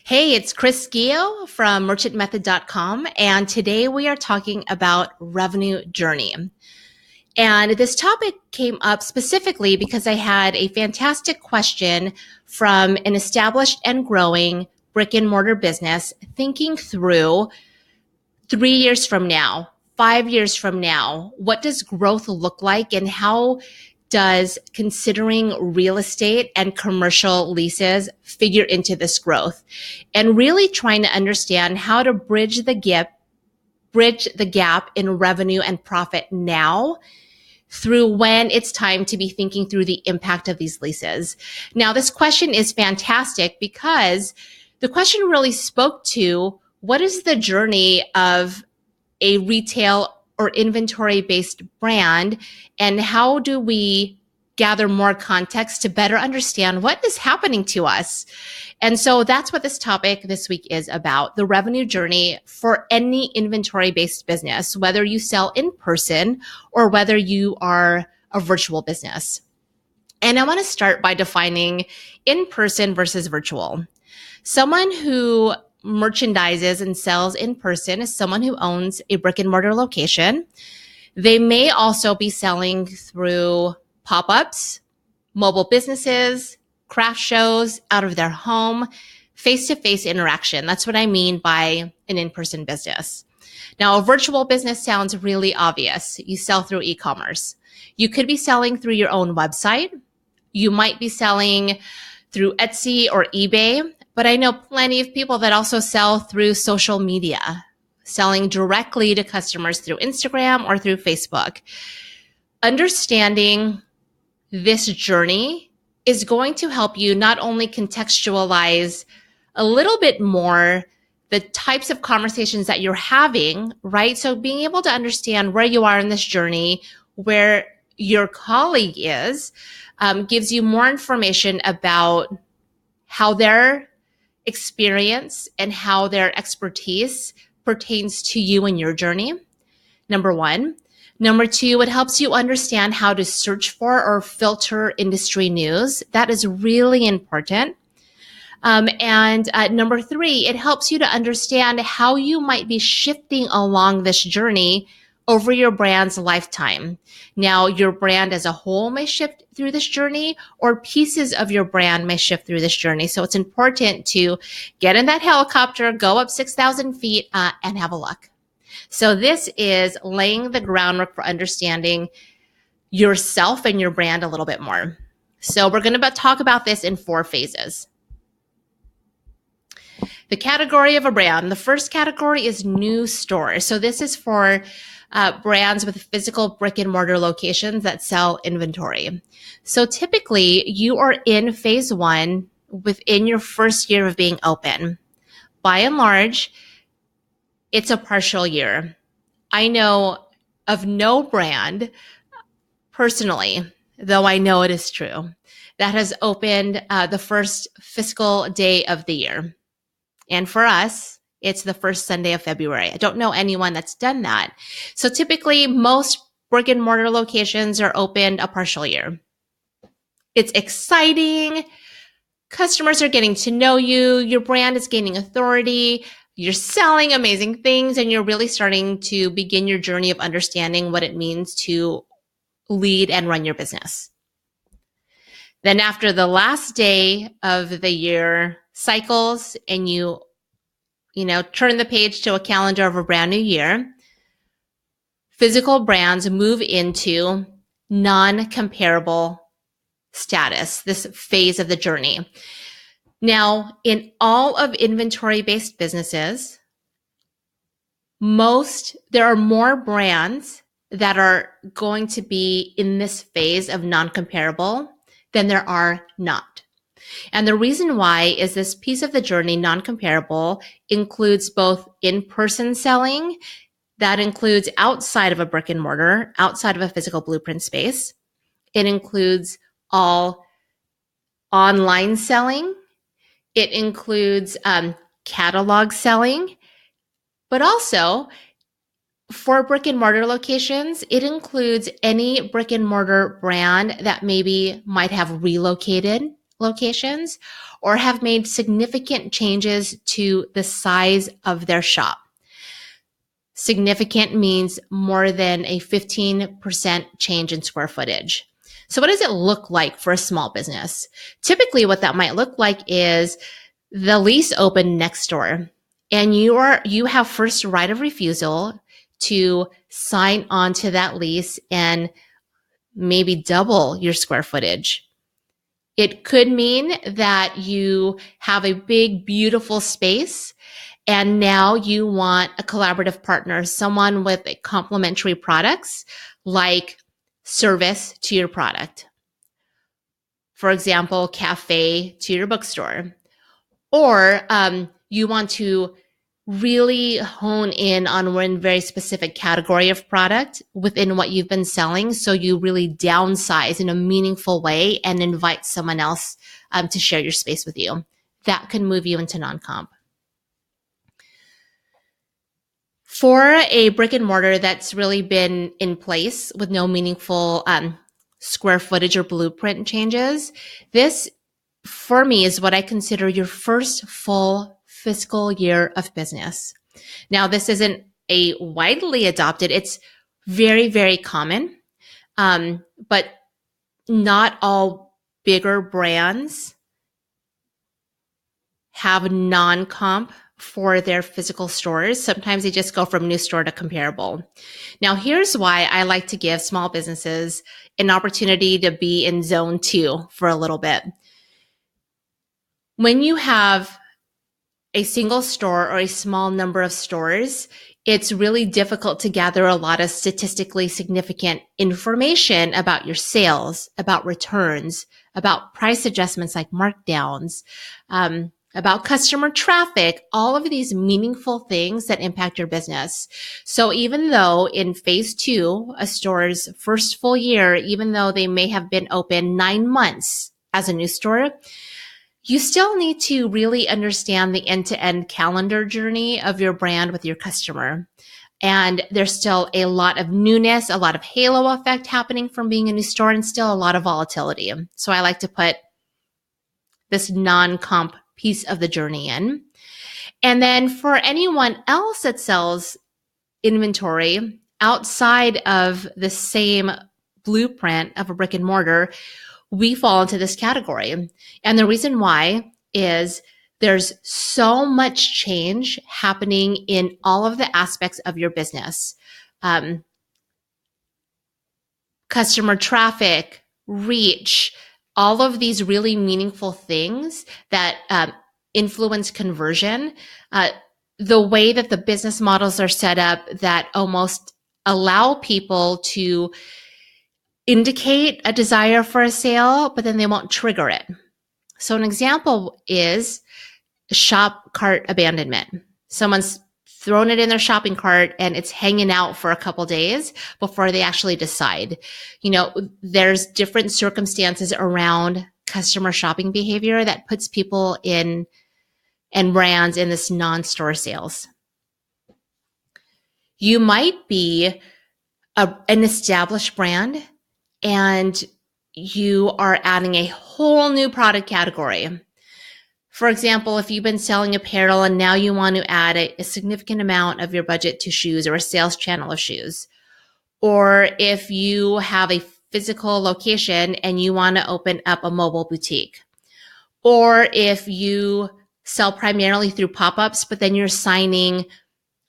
Hey, it's Chris Gio from merchantmethod.com, and today we are talking about revenue journey. And this topic came up specifically because I had a fantastic question from an established and growing brick and mortar business thinking through 3 years from now, 5 years from now, what does growth look like and how does considering real estate and commercial leases figure into this growth? And really trying to understand how to bridge the gap in revenue and profit now through when it's time to be thinking through the impact of these leases. Now, this question is fantastic because the question really spoke to what is the journey of a retail or inventory based brand, and how do we gather more context to better understand what is happening to us? And so that's what this topic this week is about, the revenue journey for any inventory based business, whether you sell in person or whether you are a virtual business. And I want to start by defining in person versus virtual. Someone who merchandises and sells in person is someone who owns a brick and mortar location. They may also be selling through pop-ups, mobile businesses, craft shows, out of their home, face-to-face interaction. That's what I mean by an in-person business. Now, a virtual business sounds really obvious. You sell through e-commerce. You could be selling through your own website. You might be selling through Etsy or eBay, but I know plenty of people that also sell through social media, selling directly to customers through Instagram or through Facebook. Understanding this journey is going to help you not only contextualize a little bit more the types of conversations that you're having, right? So being able to understand where you are in this journey, where your colleague is, gives you more information about how their experience and how their expertise pertains to you and your journey. Number one. Number two, it helps you understand how to search for or filter industry news. That is really important. And number three, it helps you to understand how you might be shifting along this journey over your brand's lifetime. Now, your brand as a whole may shift through this journey, or pieces of your brand may shift through this journey. So it's important to get in that helicopter, go up 6,000 feet, and have a look. So this is laying the groundwork for understanding yourself and your brand a little bit more. So we're going to talk about this in 4 phases. The category of a brand. The first category is new stores. So this is for brands with physical brick and mortar locations that sell inventory. So typically you are in phase 1 within your first year of being open. By and large, it's a partial year. I know of no brand personally, though I know it is true, that has opened the first fiscal day of the year. And for us, it's the first Sunday of February. I don't know anyone that's done that. So typically, most brick and mortar locations are opened a partial year. It's exciting. Customers are getting to know you. Your brand is gaining authority. You're selling amazing things, and you're really starting to begin your journey of understanding what it means to lead and run your business. Then after the last day of the year cycles and you turn the page to a calendar of a brand new year, physical brands move into non-comparable status, this phase of the journey. Now, in all of inventory-based businesses, there are more brands that are going to be in this phase of non-comparable than there are not. And the reason why is this piece of the journey, non-comparable, includes both in-person selling, that includes outside of a brick and mortar, outside of a physical blueprint space. It includes all online selling. It includes catalog selling, but also for brick and mortar locations, it includes any brick and mortar brand that maybe might have relocated locations, or have made significant changes to the size of their shop. Significant means more than a 15% change in square footage. So what does it look like for a small business? Typically, what that might look like is the lease opened next door, and you have first right of refusal to sign on to that lease and maybe double your square footage. It could mean that you have a big, beautiful space and now you want a collaborative partner, someone with complementary products like service to your product. For example, cafe to your bookstore. Or you want to really hone in on one very specific category of product within what you've been selling. So you really downsize in a meaningful way and invite someone else to share your space with you. That can move you into non-comp. For a brick and mortar that's really been in place with no meaningful square footage or blueprint changes, this for me is what I consider your first full fiscal year of business. Now, this isn't a widely adopted, it's very, very common, but not all bigger brands have non-comp for their physical stores. Sometimes they just go from new store to comparable. Now, here's why I like to give small businesses an opportunity to be in zone 2 for a little bit. When you have a single store or a small number of stores, it's really difficult to gather a lot of statistically significant information about your sales, about returns, about price adjustments like markdowns, about customer traffic, all of these meaningful things that impact your business. So even though in phase 2, a store's first full year, even though they may have been open 9 months as a new store, you still need to really understand the end-to-end calendar journey of your brand with your customer. And there's still a lot of newness, a lot of halo effect happening from being a new store, and still a lot of volatility. So I like to put this non-comp piece of the journey in. And then for anyone else that sells inventory outside of the same blueprint of a brick and mortar, we fall into this category. And the reason why is there's so much change happening in all of the aspects of your business. Customer traffic, reach, all of these really meaningful things that influence conversion. The way that the business models are set up that almost allow people to indicate a desire for a sale, but then they won't trigger it. So an example is shop cart abandonment. Someone's thrown it in their shopping cart and it's hanging out for a couple days before they actually decide. You know, there's different circumstances around customer shopping behavior that puts people in and brands in this non-store sales. You might be an established brand and you are adding a whole new product category. For example, if you've been selling apparel and now you want to add a significant amount of your budget to shoes or a sales channel of shoes, or if you have a physical location and you want to open up a mobile boutique, or if you sell primarily through pop-ups, but then you're signing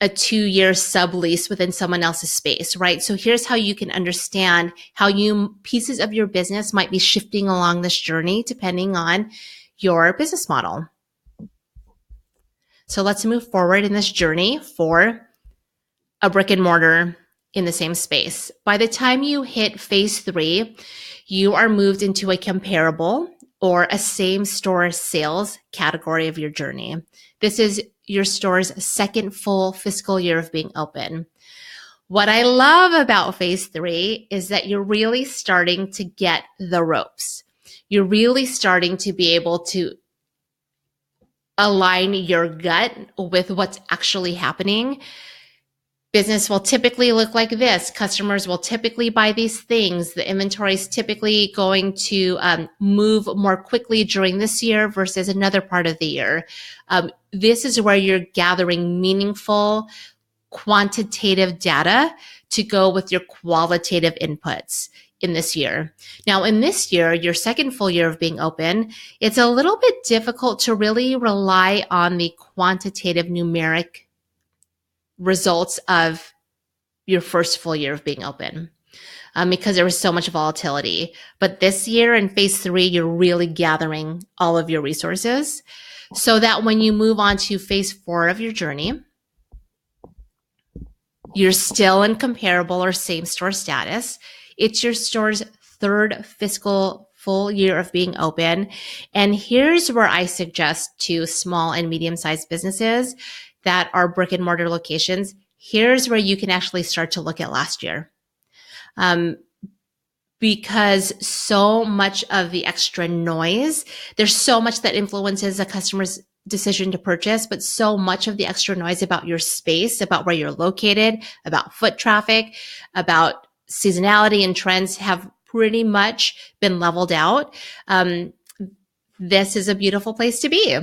a 2-year sublease within someone else's space, right? So here's how you can understand how pieces of your business might be shifting along this journey depending on your business model. So let's move forward in this journey for a brick and mortar in the same space. By the time you hit phase 3, you are moved into a comparable or a same store sales category of your journey. This is your store's second full fiscal year of being open. What I love about phase 3 is that you're really starting to get the ropes. You're really starting to be able to align your gut with what's actually happening. Business will typically look like this. Customers will typically buy these things. The inventory is typically going to move more quickly during this year versus another part of the year. This is where you're gathering meaningful quantitative data to go with your qualitative inputs in this year. Now, in this year, your second full year of being open, it's a little bit difficult to really rely on the quantitative numeric results of your first full year of being open because there was so much volatility. But this year in phase 3, you're really gathering all of your resources so that when you move on to phase 4 of your journey, you're still in comparable or same store status. It's your store's third fiscal full year of being open. And here's where I suggest to small and medium-sized businesses that are brick and mortar locations, here's where you can actually start to look at last year. Because so much of the extra noise, there's so much that influences a customer's decision to purchase, but so much of the extra noise about your space, about where you're located, about foot traffic, about seasonality and trends have pretty much been leveled out. This is a beautiful place to be.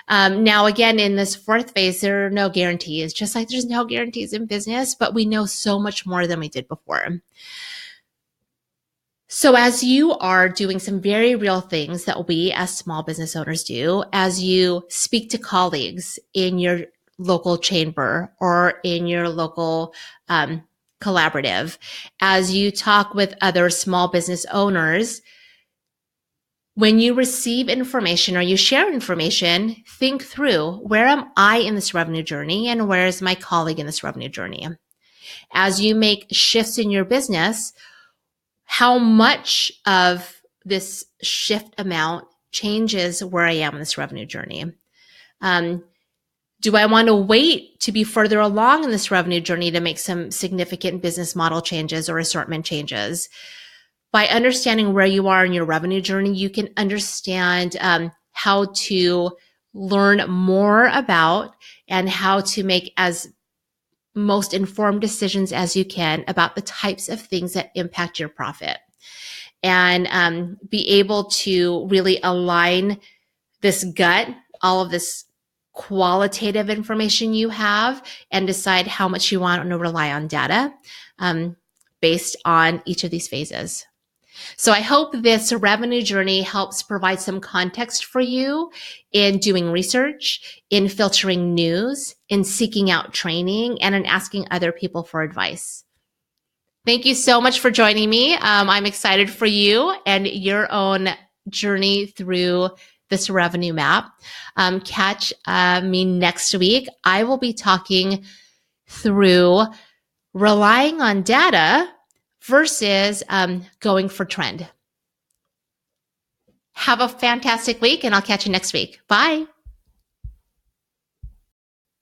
Now, again, in this fourth phase, there are no guarantees, just like there's no guarantees in business, but we know so much more than we did before. So as you are doing some very real things that we as small business owners do, as you speak to colleagues in your local chamber or in your local collaborative, as you talk with other small business owners, when you receive information or you share information, think through, where am I in this revenue journey and where is my colleague in this revenue journey? As you make shifts in your business, how much of this shift amount changes where I am in this revenue journey? Do I want to wait to be further along in this revenue journey to make some significant business model changes or assortment changes? By understanding where you are in your revenue journey, you can understand how to learn more about and how to make as most informed decisions as you can about the types of things that impact your profit, and be able to really align this gut, all of this qualitative information you have, and decide how much you want to rely on data based on each of these phases. So I hope this revenue journey helps provide some context for you in doing research, in filtering news, in seeking out training, and in asking other people for advice. Thank you so much for joining me. I'm excited for you and your own journey through this revenue map. Catch me next week. I will be talking through relying on data versus going for trend. Have a fantastic week, and I'll catch you next week. Bye.